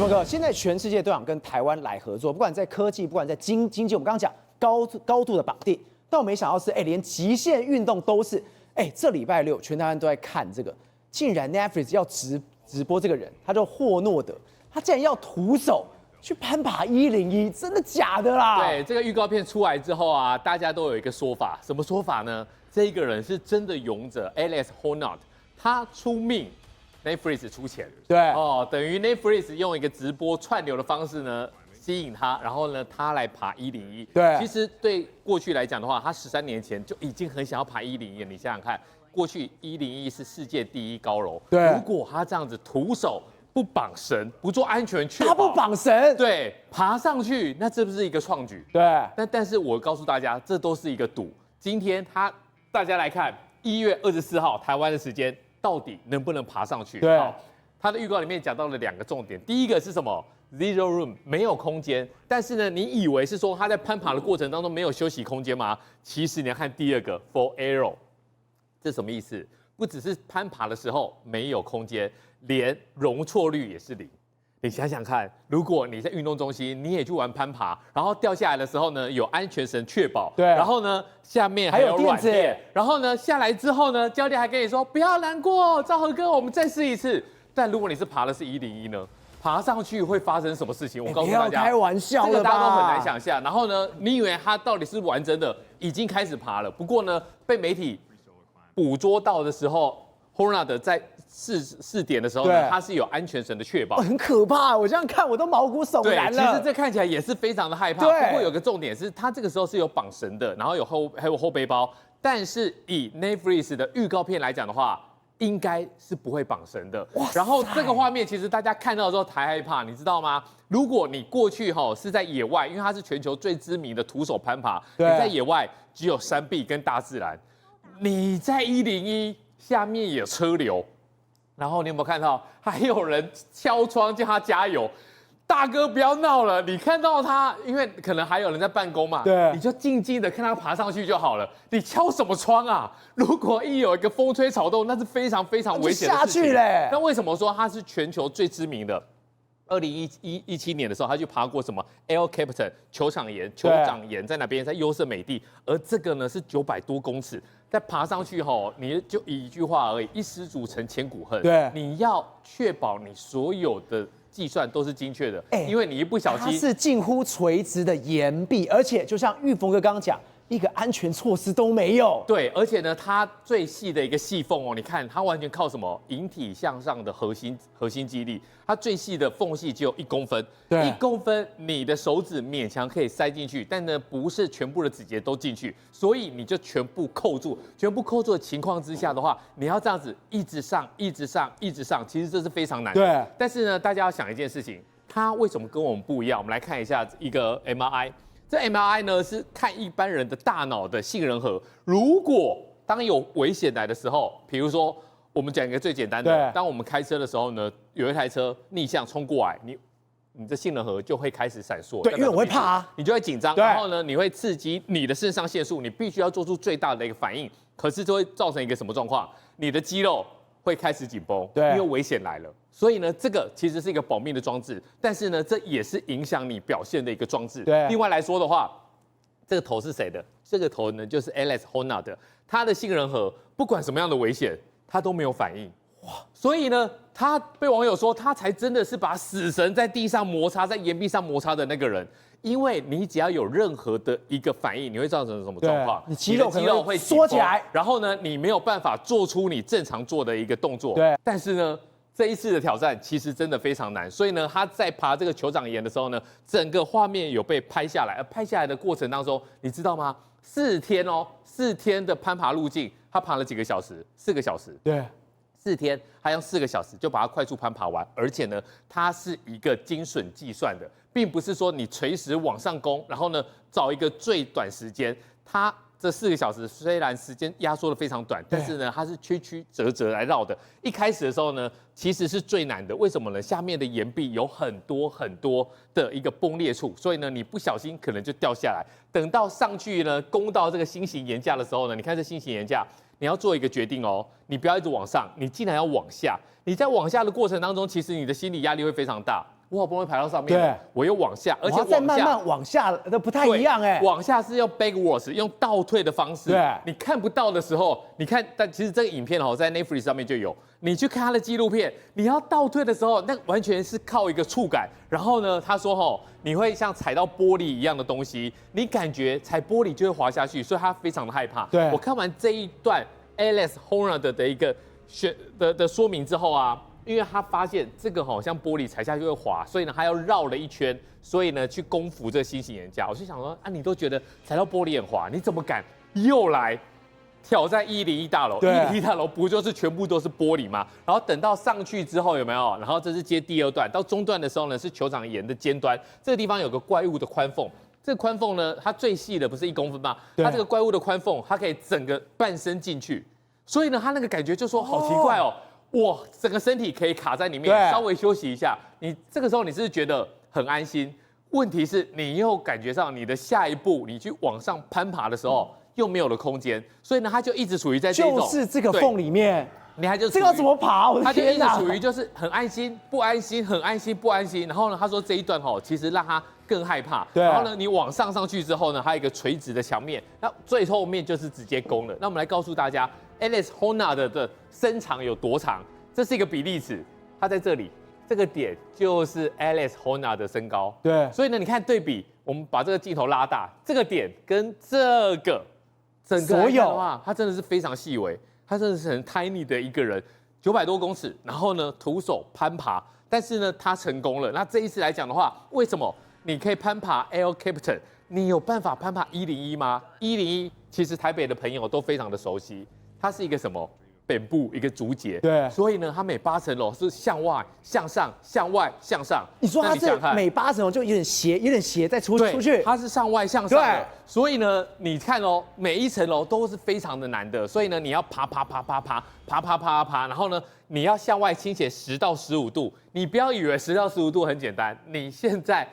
峰哥，现在全世界都想跟台湾来合作，不管在科技，不管在经济，我们刚刚讲高度的绑定，但我没想到是，连极限运动都是，这礼拜六全台湾都在看这个，竟然 Netflix 要直播这个人，他叫霍诺德，他竟然要徒手去攀爬101，真的假的啦？对，这个预告片出来之后啊，大家都有一个说法，什么说法呢？这一个人是真的勇者 Alex Honnold， 他出命 ，Netflix 出钱，对哦，等于 Netflix 用一个直播串流的方式呢，吸引他，然后呢，他来爬101。对，其实对过去来讲的话，他13年前就已经很想要爬101了。你想想看，过去101是世界第1高楼，对，如果他这样子徒手不绑绳，不做安全确保，他不绑绳，对，爬上去，那这不是一个创举？对，但是我告诉大家，这都是一个赌。今天大家来看1月24号台湾的时间，到底能不能爬上去？对，他的预告里面讲到了2个重点，第一个是什么 ？Zero room 没有空间，但是呢，你以为是说他在攀爬的过程当中没有休息空间吗？其实你要看第2个 for arrow， 这什么意思？不只是攀爬的时候没有空间，连容错率也是0。你想想看，如果你在运动中心，你也去玩攀爬，然后掉下来的时候呢，有安全绳确保，对，然后呢，下面还有软垫，然后呢，下来之后呢，教练还跟你说不要难过，昭和哥，我们再试一次。但如果你是爬的是101呢，爬上去会发生什么事情？我告诉大家，不要开玩笑了吧，这个大家都很难想象。然后呢，你以为他到底是玩真的，已经开始爬了，不过呢，被媒体捕捉到的时候。Honnold 在试点的时候呢，他是有安全绳的确保，很可怕。我这样看，我都毛骨悚然了。其实这看起来也是非常的害怕。不过有个重点是，他这个时候是有绑绳的，然后还有后背包。但是以 Netflix 的预告片来讲的话，应该是不会绑绳的。然后这个画面其实大家看到之后才害怕，你知道吗？如果你过去是在野外，因为它是全球最知名的徒手攀爬，你在野外只有山壁跟大自然，你在101。下面有车流，然后你有没有看到还有人敲窗叫他加油？大哥不要闹了！你看到他，因为可能还有人在办公嘛，对，你就静静的看他爬上去就好了。你敲什么窗啊？如果一有一个风吹草动，那是非常非常危险的事情。下去嘞！那为什么说他是全球最知名的？2017年的时候，他去爬过什么 El Capitan 酋长岩在那边，在优胜美地，而这个呢是900多公尺。再爬上去你就一句话而已，一失足成千古恨。对，你要确保你所有的计算都是精确的，因为你一不小心，它是近乎垂直的岩壁，而且就像玉峰哥刚刚讲，一个安全措施都没有。对，而且呢，它最细的一个细缝你看它完全靠什么引体向上的核心肌力，它最细的缝隙只有1公分，对，1公分你的手指勉强可以塞进去，但呢不是全部的指节都进去，所以你就全部扣住的情况之下的话，你要这样子一直上，其实这是非常难的。对，但是呢，大家要想一件事情，它为什么跟我们不一样？我们来看一下一个 MRI。这 MRI 呢是看一般人的大脑的杏仁核，如果当有危险来的时候，比如说我们讲一个最简单的，当我们开车的时候呢，有一台车逆向冲过来，你的杏仁核就会开始闪烁，对，因为我会怕啊，你就会紧张，然后呢，你会刺激你的肾上腺素，你必须要做出最大的一个反应，可是就会造成一个什么状况？你的肌肉会开始紧绷，对，因为危险来了。所以呢，这个其实是一个保命的装置，但是呢，这也是影响你表现的一个装置。对，另外来说的话，这个头是谁的？这个头呢，就是 Alex Honnold 的，他的杏仁核不管什么样的危险，他都没有反应。哇！所以呢，他被网友说，他才真的是把死神在地上摩擦，在岩壁上摩擦的那个人。因为你只要有任何的一个反应，你会造成什么状况？你肌肉会缩起来，然后呢，你没有办法做出你正常做的一个动作。对，但是呢，这一次的挑战其实真的非常难，所以呢，他在爬这个酋长岩的时候呢，整个画面有被拍下来，而拍下来的过程当中，你知道吗？4天的攀爬路径，他爬了几个小时？4个小时。对。4天，他用4个小时就把它快速攀爬完，而且呢，它是一个精准计算的，并不是说你垂直往上攻，然后呢找一个最短时间。它这4个小时虽然时间压缩的非常短，但是呢，它是曲曲折折来绕的。一开始的时候呢，其实是最难的，为什么呢？下面的岩壁有很多的一个崩裂处，所以呢，你不小心可能就掉下来。等到上去呢，攻到这个新型岩架的时候呢，你看这新型岩架。你要做一个决定哦，你不要一直往上，你竟然要往下。你在往下的过程当中，其实你的心理压力会非常大。我好不容易排到上面了，我又往下，而且再慢慢往下，都不太一样哎。往下是用 backwards， 用倒退的方式。对，你看不到的时候，你看，但其实这个影片在 Netflix 上面就有。你去看他的纪录片，你要倒退的时候，那完全是靠一个触感。然后呢，他说你会像踩到玻璃一样的东西，你感觉踩玻璃就会滑下去，所以他非常的害怕。对，我看完这一段 Alex Honnold 的一个的说明之后啊，因为他发现这个像玻璃踩下去会滑，所以呢他要绕了一圈，所以呢去攻服这个新型岩架。我就想说你都觉得踩到玻璃很滑，你怎么敢又来挑战101大楼？101大楼不就是全部都是玻璃吗？然后等到上去之后有没有？然后这是接第2段，到中段的时候呢是球场沿的尖端，这个地方有个怪物的宽缝。这个宽缝呢，它最细的不是1公分吗？它这个怪物的宽缝，它可以整个半身进去，所以呢，它那个感觉就说好奇怪哇，整个身体可以卡在里面，稍微休息一下，你这个时候你是觉得很安心。问题是你又感觉上你的下一步，你去往上攀爬的时候。又没有了空间，所以呢，他就一直处于在这种就是这个缝里面，你还就这个要怎么爬？我的天哪！他就一直处于就是很安心、不安心、很安心、不安心。然后呢，他说这一段其实让他更害怕。对。然后呢，你往上去之后呢，还有一个垂直的墙面，那最后面就是直接攻了。那我们来告诉大家 ，Alex Honnold 的身长有多长？这是一个比例尺，他在这里，这个点就是 Alex Honnold 的身高。对。所以呢，你看对比，我们把这个镜头拉大，这个点跟这个。整个来看的话，他真的是非常细微，他真的是很 tiny 的一个人，900多公尺，然后呢徒手攀爬，但是呢他成功了。那这一次来讲的话，为什么你可以攀爬 El Capitan， 你有办法攀爬101吗？101其实台北的朋友都非常的熟悉，它是一个什么？本部一个竹节，对，所以呢，它每8层楼是向外、向上、向外、向上。你说它是每8层楼就有点斜再出去，它是上外向上的。所以呢，你看每一层楼都是非常的难的，所以呢，你要爬，然后呢，你要向外倾斜10到15度。你不要以为10到15度很简单，你现在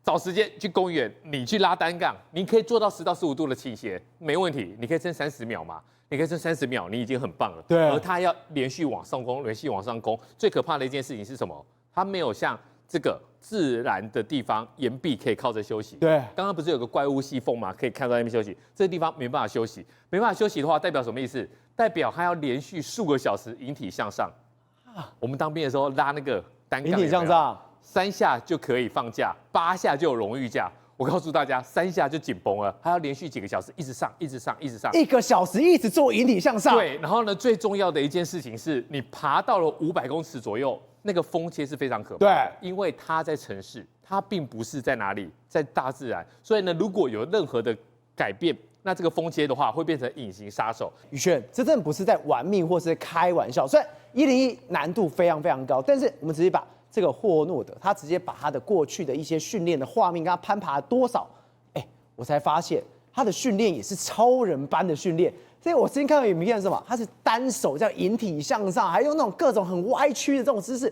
找时间去公园，你去拉单杠，你可以做到10到15度的倾斜，没问题，你可以撑30秒嘛。你可以撑30秒，你已经很棒了。对。而他要连续往上攻，连续往上攻。最可怕的一件事情是什么？他没有像这个自然的地方岩壁可以靠着休息。对。刚刚不是有个怪物细缝吗？可以看到那边休息。这个地方没办法休息，没办法休息的话，代表什么意思？代表他要连续数个小时引体向上。我们当兵的时候拉那个单杠，引体向上，3下就可以放假，8下就有荣誉假。我告诉大家，3下就紧绷了，还要连续几个小时一直上，1个小时一直做引体向上。对，然后呢，最重要的一件事情是你爬到了500公尺左右，那个风切是非常可怕的。对，因为它在城市，它并不是在哪里，在大自然，所以呢，如果有任何的改变，那这个风切的话会变成隐形杀手。宇轩，这真的不是在玩命或是开玩笑，虽然101难度非常非常高，但是我们直接把这个霍诺德，他直接把他的过去的一些训练的画面，跟他攀爬多少，我才发现他的训练也是超人般的训练。所以我之前看到影片是什么？他是单手这样引体向上，还用那种各种很歪曲的这种姿势。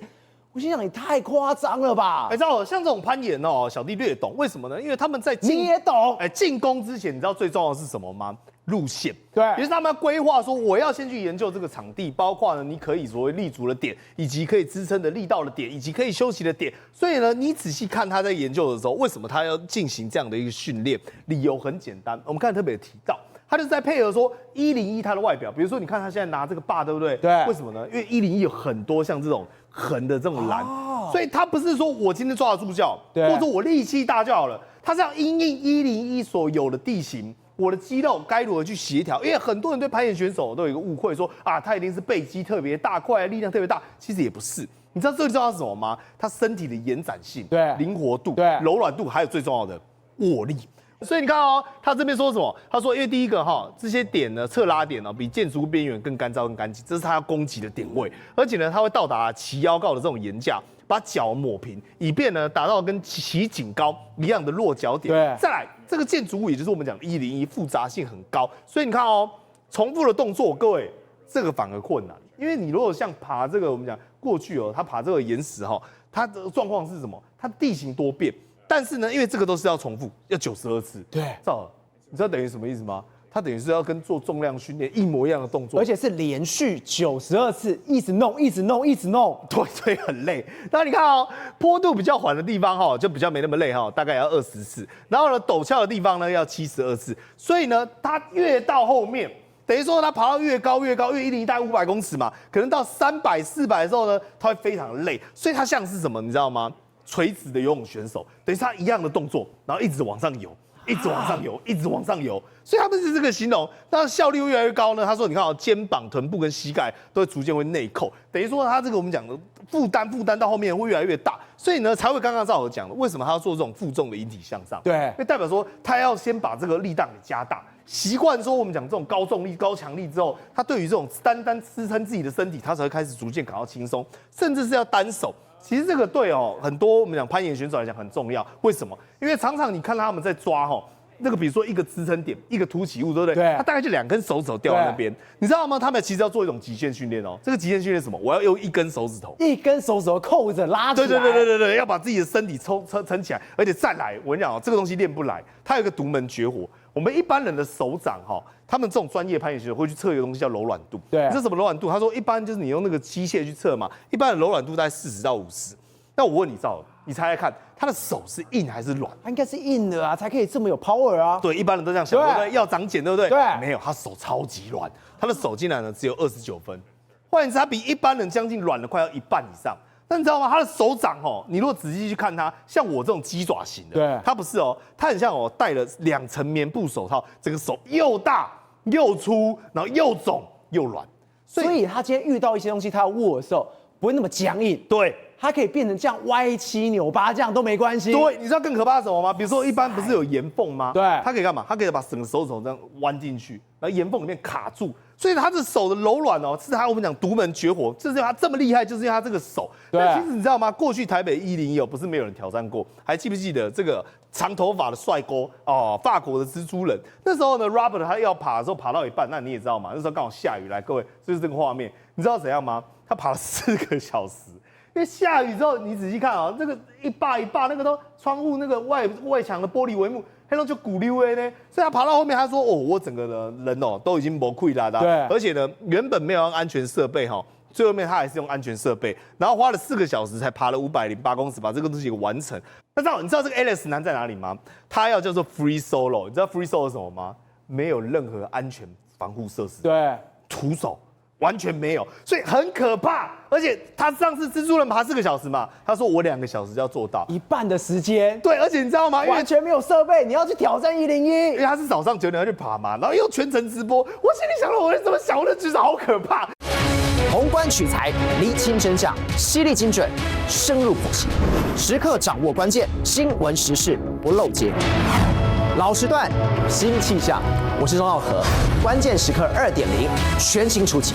我心想，你太夸张了吧？知道像这种攀岩小弟略懂，为什么呢？因为他们在你也懂，进攻之前，你知道最重要的是什么吗？路线。对，也就是他们要规划说，我要先去研究这个场地，包括呢，你可以所谓立足的点，以及可以支撑的力道的点，以及可以休息的点。所以呢，你仔细看他在研究的时候，为什么他要进行这样的一个训练？理由很简单，我们看特别提到。他就是在配合说101它的外表，比如说你看他现在拿这个把，对不对？对。为什么呢？因为101有很多像这种横的这种栏，所以他不是说我今天抓得住就好，或者说我力气大就好了，他是要因应101所有的地形，我的肌肉该如何去协调？因为很多人对攀岩选手都有一个误会，说他一定是背肌特别大块，力量特别大，其实也不是。你知道最重要是什么吗？他身体的延展性、灵活度、柔软度，还有最重要的握力。所以你看他这边说什么？他说，因为第一个这些点呢，侧拉点比建筑物边缘更干燥、更干净，这是他要攻击的点位。而且呢，他会到达齐腰高的这种岩架，把脚抹平，以便呢达到跟齐颈高一样的落脚点。对，再来这个建筑物，也就是我们讲的101，复杂性很高。所以你看重复的动作，各位这个反而困难，因为你如果像爬这个，我们讲过去他爬这个岩石它的状况是什么？它地形多变。但是呢，因为这个都是要重复，要92次。对，你知道等于什么意思吗？他等于是要跟做重量训练一模一样的动作，而且是连续92次，一直弄，一直弄，一直弄。对，所以很累。然后你看哦，坡度比较缓的地方哈，就比较没那么累哈，大概要20次。然后呢，陡峭的地方呢要72次。所以呢，它越到后面，等于说它爬到越高，越101大概500公尺嘛，可能到300、400的时候呢，它会非常累。所以它像是什么，你知道吗？垂直的游泳选手，等于是他一样的动作，然后一直往上游。一直往上游，一直往上游，所以他们是这个形容，那效率会越来越高呢。他说，你看哦，肩膀、臀部跟膝盖都会逐渐会内扣，等于说他这个我们讲的负担到后面会越来越大，所以呢才会刚刚赵我讲的，为什么他要做这种负重的引体向上？对，因为代表说他要先把这个力量给加大，习惯说我们讲这种高重力、高强力之后，他对于这种单支撑自己的身体，他才会开始逐渐感到轻松，甚至是要单手。其实这个对哦，很多我们讲攀岩选手来讲很重要。为什么？因为常常你看他们在抓哈，那个比如说一个支撑点，一个凸起物，对不对？对。他大概就2根手指头掉在那边，你知道吗？他们其实要做一种极限训练哦。这个极限训练是什么？我要用1根手指头，扣着拉起来。对，要把自己的身体撑起来，而且再来，我跟你讲哦，这个东西练不来，它有一个独门绝活。我们一般人的手掌哈，他们这种专业攀岩选手会去测一个东西叫柔软度。对。这什么柔软度？他说一般就是你用那个机械去测嘛，一般的柔软度大概40到50。那我问你赵，你猜猜看，他的手是硬还是软？他应该是硬的啊，才可以这么有 power 啊。对，一般人都这样想，对不对？要长茧，对不对？对，没有，他手超级软，他的手竟然呢只有29分，换言之，他比一般人将近软了快要1半以上。那你知道吗？他的手掌哦，你如果仔细去看他，像我这种鸡爪型的，对，他不是哦，他很像哦，戴了2层棉布手套，整个手又大又粗，然后又肿又软，所以他今天遇到一些东西，他要握的时候不会那么僵硬。对。它可以变成这样歪七扭八，这样都没关系。对，你知道更可怕的是什么吗？比如说一般不是有岩缝吗？对，它可以干嘛？它可以把整个手指头这样弯进去，然后岩缝里面卡住。所以他的手的柔软哦，是他我们讲独门绝活。就是他这么厉害，就是因为他这个手。对。但其实你知道吗？过去台北101不是没有人挑战过，还记不记得这个长头发的帅哥哦，法国的蜘蛛人？那时候呢 ，Robert 他要爬的时候爬到一半，那你也知道嘛，那时候刚好下雨，来各位就是这个画面，你知道怎样吗？他爬了4个小时。因为下雨之后，你仔细看啊，这个一把那个都窗户那个外墙的玻璃帷幕，黑龙就鼓溜呢。所以他爬到后面，他说：“哦，我整个的人哦都已经没溃啦。”对。而且呢，原本没有用安全设备哈，最后面他还是用安全设备，然后花了4个小时才爬了508公尺，把这个东西给完成。那你知道这个 Alex 难在哪里吗？他要叫做 free solo， 你知道 free solo 是什么吗？没有任何安全防护设施。对。徒手。完全没有，所以很可怕。而且他上次蜘蛛人爬4个小时嘛，他说我2个小时就要做到1半的时间。对，而且你知道吗？完全没有设备，你要去挑战101，因为他是早上9点要去爬嘛，然后又全程直播。我心里想了，我怎么想，我就觉得好可怕。宏观取材，厘清真相，犀利精准，深入剖析，时刻掌握关键，新闻时事不漏接。老时段，新气象，我是钟耀和，关键时刻2.0全新出击。